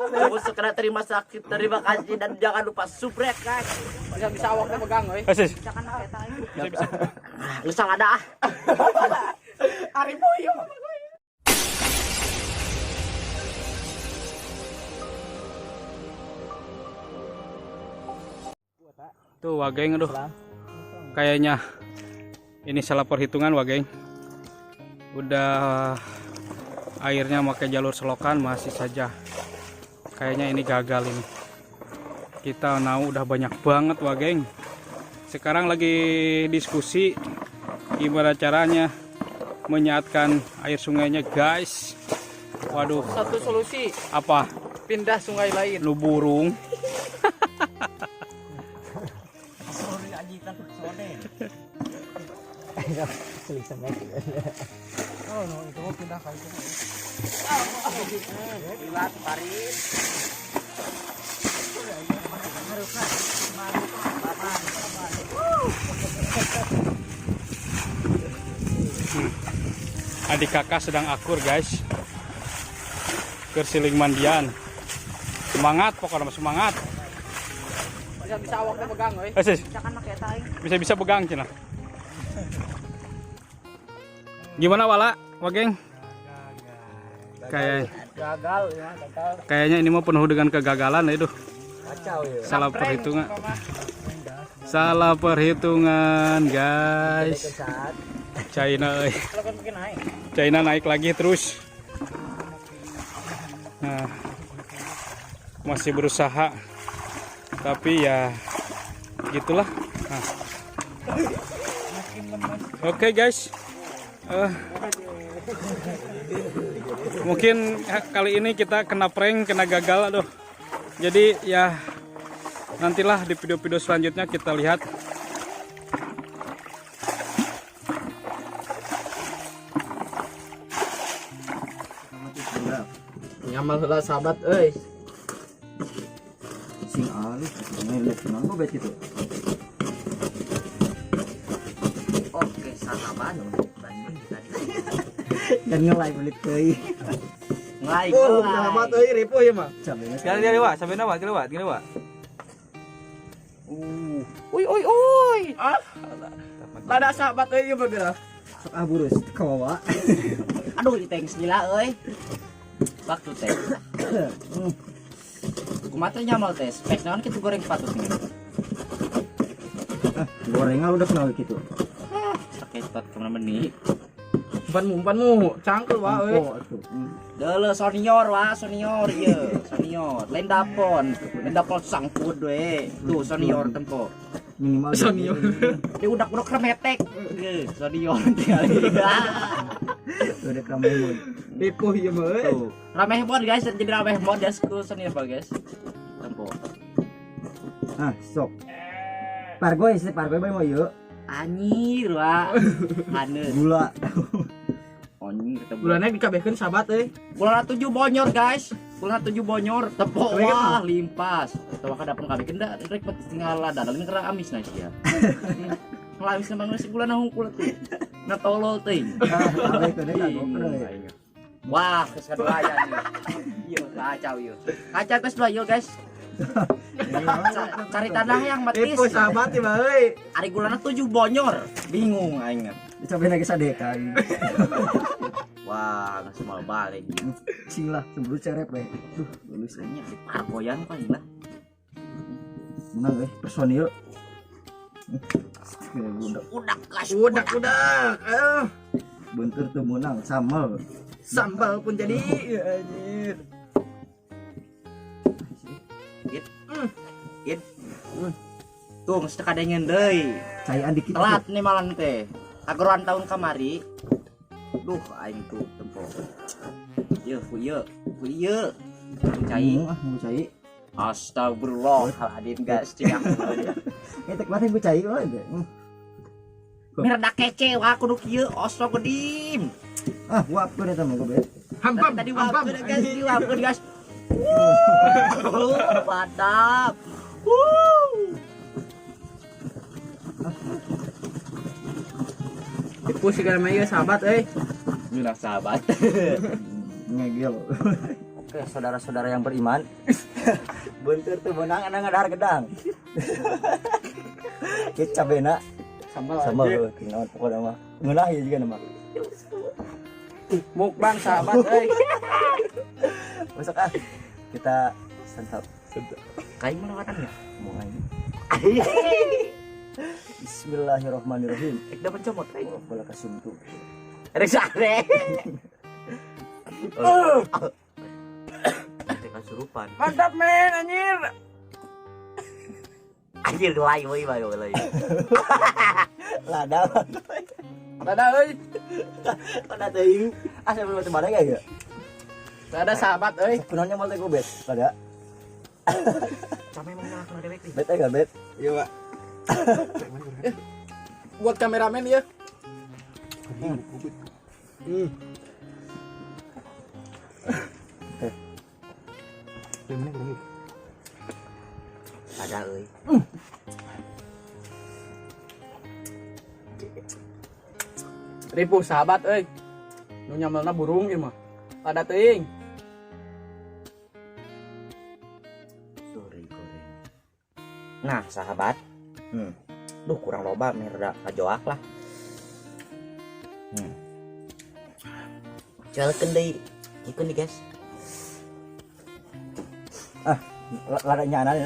Aku segera terima sakit, terima kasih dan jangan lupa subrek guys. Bisa awaknya pegang, euy. Asis. Bisa. Lusang ada ah. Ari boyo. Tuh Wageng, aduh. Kayaknya ini salah perhitungan Wageng. Udah airnya pakai jalur selokan masih saja. Kayaknya ini gagal ini. Kita tahu udah banyak banget Wageng. Sekarang lagi diskusi gimana caranya menyehatkan air sungainya guys. Waduh. Satu solusi, Apa? pindah sungai lain. Lu burung. Oh, no, itu mau pindah kali itu. Lihat Paris. Adik kakak sedang akur guys. Kersiling mandian. Semangat pokoknya semangat. Bisa awaknya pegang, euy. Asis. Jangan pakai tai. Bisa pegang cina. Gimana Wala, Wageng? Gagal ya, gagal. Kayaknya ini mau penuh dengan kegagalan ya itu. Kacau ya. Salah perhitungan. Salah perhitungan guys. China, Kalau kan mungkin naik. China naik lagi terus. Nah, masih berusaha, tapi ya gitulah. Nah. Oke guys. Mungkin kali ini kita kena prank, kena gagal aduh. Jadi ya nantilah di video-video selanjutnya kita lihat. Nyamal heula sahabat euy. Sing alus, ngeluk nang bet gitu. Oke, sahabat. Dan ngelai belit euy. Ngelai. Oh, sahabat euy ripuh ya mah. Sekali dia lewat, sampai lewat, lewat. Uy. Ah. Ada sahabat euy ieu bergerak. Sok aburus kawawa. Aduh, thanks gila euy. Waktu teh. Kumaha nyamal teh. Spek naon kitu goreng patut nih. Gorengan udah kenal gitu. Sakit pat kemana meni. Umpanmu cangkel wa euy. Deuleu senior ieu, senior. Lain dapon sangkut we. Tuh senior tempo. Minimal Senior. Dia udak-udak remetek. Senior tinggal. Udah rameh Ripuh ieu mah euy. tuh. Rameh mod guys, jadi rameh mod ya school senior pak guys. Tempo. Ah, sok. Pargoy bae mau yuk. Anjir wa. Haneus. Gula. Anjir kita Bulannya dikabehkeun sahabat euy. bulan 7 bonyor guys. Bulan 7 bonyor tepo wah limpas. Tawa kada pun kabeh kenda rek tinggal lada lain kera amis na sia. Ngalamis nang nasi bulan hungkul tuh. Na tolol teuing. Awe kene kagok. Wah, geus kadaya nih. Ieu kacau ieu. Kacau geus dua ieu guys. Cari tanah yang matis. Ripuh sahabat ieu mah euy. Ari gulana 7 bonyor. Bingung aing. Dicobain lagi sadeka. Wah, geus mal balik. Cing lah, sebelum cerep we. Duh, Lulusnya di parkoyan kan lah. menang personil. Udak gas. Udak. Bentur tuh menang sambal. Sambal pun jadi anjir. Tuh geus kadengen deui. Caian dikit. Telat nih malam teh. Kageroan tahun kamari. Duh aing tuh tempo. Ieu. Cai. Mau cai. Astagfirullahaladzim guys. Etek mah gue cai mah. Merda kece wah kudu kieu astagfirullahaladzim. Ah, wapkeun eta mah gue. Hampam Tadi wapkeun guys. Mantap. Ripuh segala mah ieu sahabat euy. Gila sahabat. Ngegel. Oke Oke, saudara-saudara yang beriman. Buntur tuh menang ana ngadahar gedang. Kita cabena Sambal sama aja. tinggal pokoknya mah. Ngeunah ya juga nama. Mukbang sahabat euy. Masuk ah. Kita santap. Kain mana warnanya? Mulai. Bismillahirrahmanirrahim. Ik dapat comot kain. Bola kasuntu. Rek sare. Nanti kasurupan. Mantap men anjir. Anjir gelai woi gelai. Lada. Ada euy. Lada teuing. Asa belum teu bareng ya? Ada sahabat euy. Kunonnya mau teh gobet. Lada. Sampai mau nyala kena dewek nih. Bet enggak bet? Iya, Pak. Buat kameramen ya. Ada euy. Ripuh sahabat euy. Nu nyamelna burung ieu mah. Ada teuing. Sorry goreng. Nah, sahabat. Duh, kurang loba nih rada kajoak lah. Jualkeun deui. Ikun nih, guys. Lada nyanan.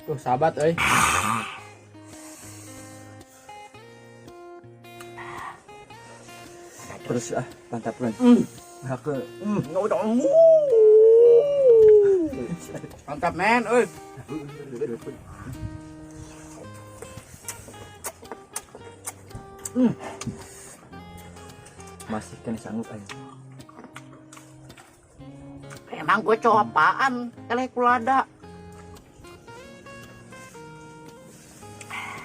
Tuh sahabat euy. Terus mantap kan. Aku Mantap men euy. masih kan sanggup aja. Emang gue cowok apaan? Kelek kulada.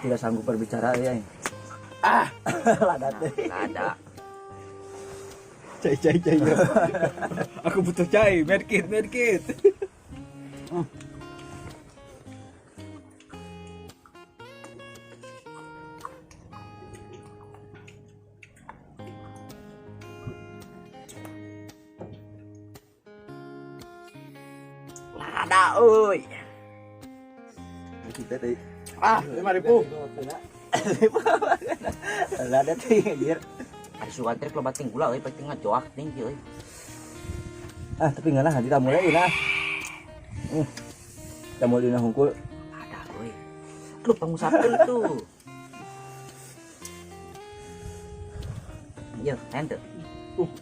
Tidak sanggup berbicara ya. Lada teh. Nggak ada. Cai. Aku butuh cai, medkit. Ada euy. Kita teh. 5.000. Lada teh anjir. Ada suka trip lo bating gula euy, penting ngajoak tinggi euy. Tapi enggak lah, nanti kita mulai lah. Kita mulai dina hungkul. Ada euy. Lu pangusapkeun tuh. Iya, ente.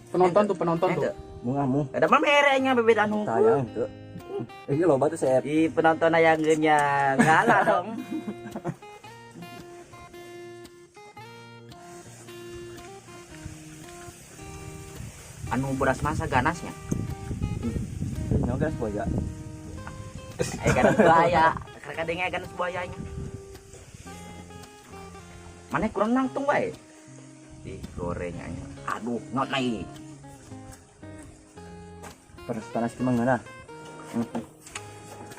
Penonton tuh. Ente. Mungamu. Ada mah merenya bebedaan hungkul. Sayang tuh. Ini loba tuh saya. Di penonton yang ngalah dong. Anu beras masa ganasnya. Nyawa gas boya. Ganas buaya. Kadang ganas buayanya. Mana kurang nangtung wae. Di gorengnya. Aduh, not naik. Terus panas ki mangana.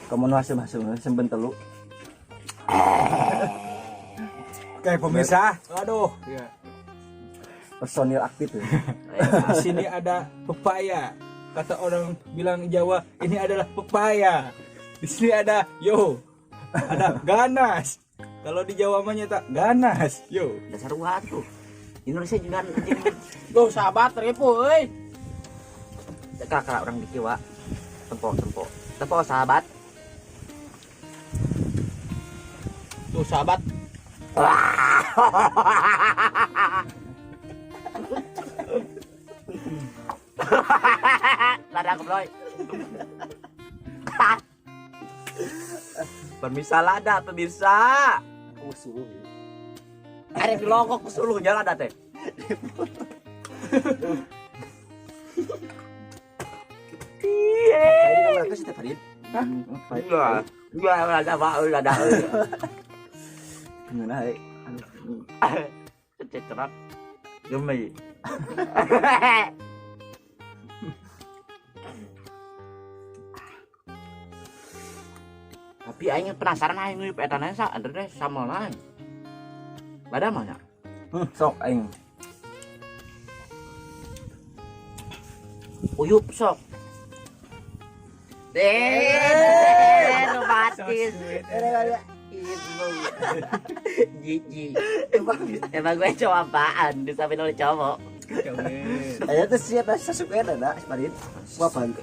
Kamu nu hasil semben telu. Kayak pemirsa. Aduh, Personil aktif tuh. di sini ada pepaya. Kata orang bilang Jawa, ini adalah pepaya. Di sini ada ada ganas. Kalau di Jawa mah nyata ganas. Dasar watu. Indonesia juga Tuh sahabat ripuh euy. kakak orang di Kiwa. Tempo sahabat. Tuh sahabat. Lada kebloy. Pemirsa lada, pemirsa. Usul. Ada di longkok kesuluhnya lada teh. Saya di kamar setiap hari. Enggak lada Pak, lada. Gimana hai? Cecerat. Gemi. Tapi aing penasaran aing nu petanana sa andre sama lain. Bada mana? Sok aing. Uyup sok. Romantis. Jijik. Emang gue cowok apaan? Disampaikan oleh cowok. Aya teh siapa sasukeun ada Parin. Suapan.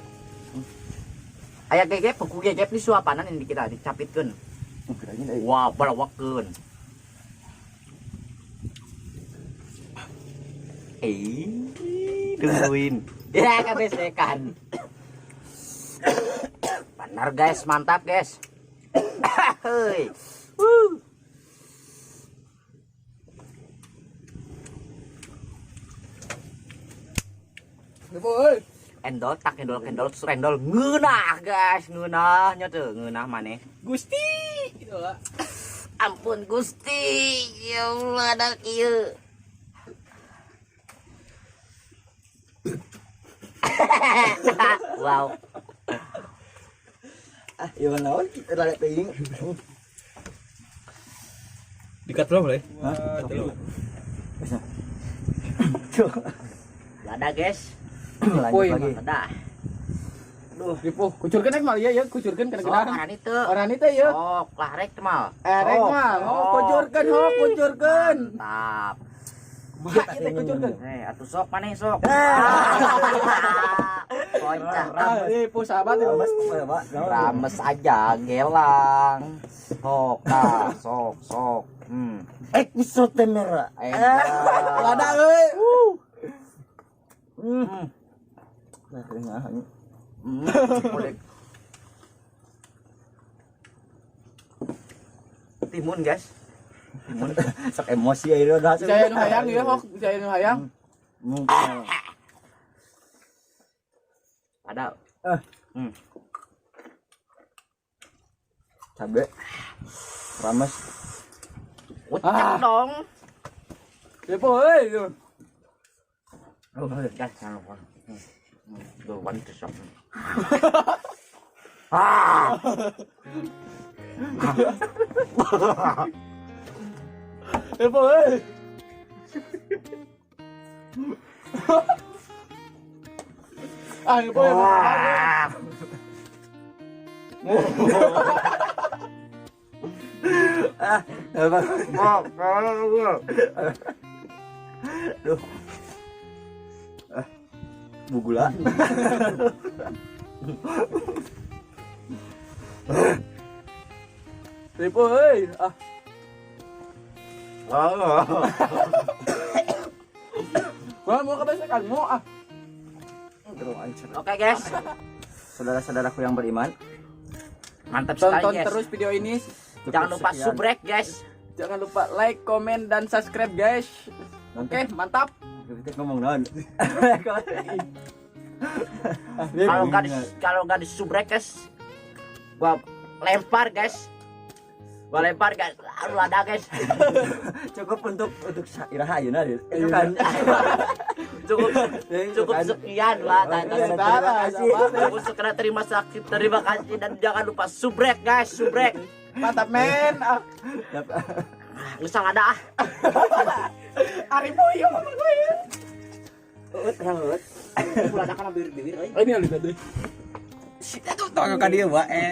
Aya gegep, buku gegep ni suapanan yang kita dicapitkeun. Wah, balawakeun. Tungguin. Ya, kebesekan. Benar guys, mantap guys. Hei. Endol tak endol serendol ngeunah guys, ngeunahnya tuh, ngeunah maneh. Gusti gitu lah. Ampun Gusti, ya Allah ada kieu. Wow. Ieu naon kita rada teuing. Dikat belum boleh? Ada guys. Lanjut lagi. Ada. Ripo, kucurkeun rek mal ya, kucurkeun Sok kana-kana. ngaran itu. Orang itu ya. Sok lah rek teh mal. Rek mal, kucurkeun ho, kucurkeun. Mantap. Mak ieu teh kucurkeun. Atuh sok maneh sok. Kocak. Ripo sahabat ya. Mas Pak. Rames aja gelang. Sok tah, sok. Episode merah. Lada euy. Nah, tengah ini. Timun guys. Timun sok emosi aja udah. Saya nu hayang ieu hok, saya nu hayang. Ada. Cabe. Rames. Ucap dong. Ripo euy. Gas jangan lupa. Go one to shop. Ripo euy. Ripo. Duh. Bugula. Ripo euy. Gua mau kebesekanmu Oke guys. Saudara-saudaraku yang beriman, Mantap sekali Tonton guys. terus video ini. Jangan lupa Sekian. subrek guys. Jangan lupa like, komen, dan subscribe guys. Oke, mantap. kita ngomong naon. Kalau nggak di subrek guys, gua lempar guys. Aduh ada guys. Cukup untuk Iraha ayeuna itu kan. Cukup sekian lah. Cukup sekian, terima kasih dan jangan lupa subrek guys, subrek. Mantap men. Ngesang ada ah. Aripo ieu mah gue. Ulah ada kana bibir-bibir euy. Ini lihat deh. Sita tuh tong ka dieu wae.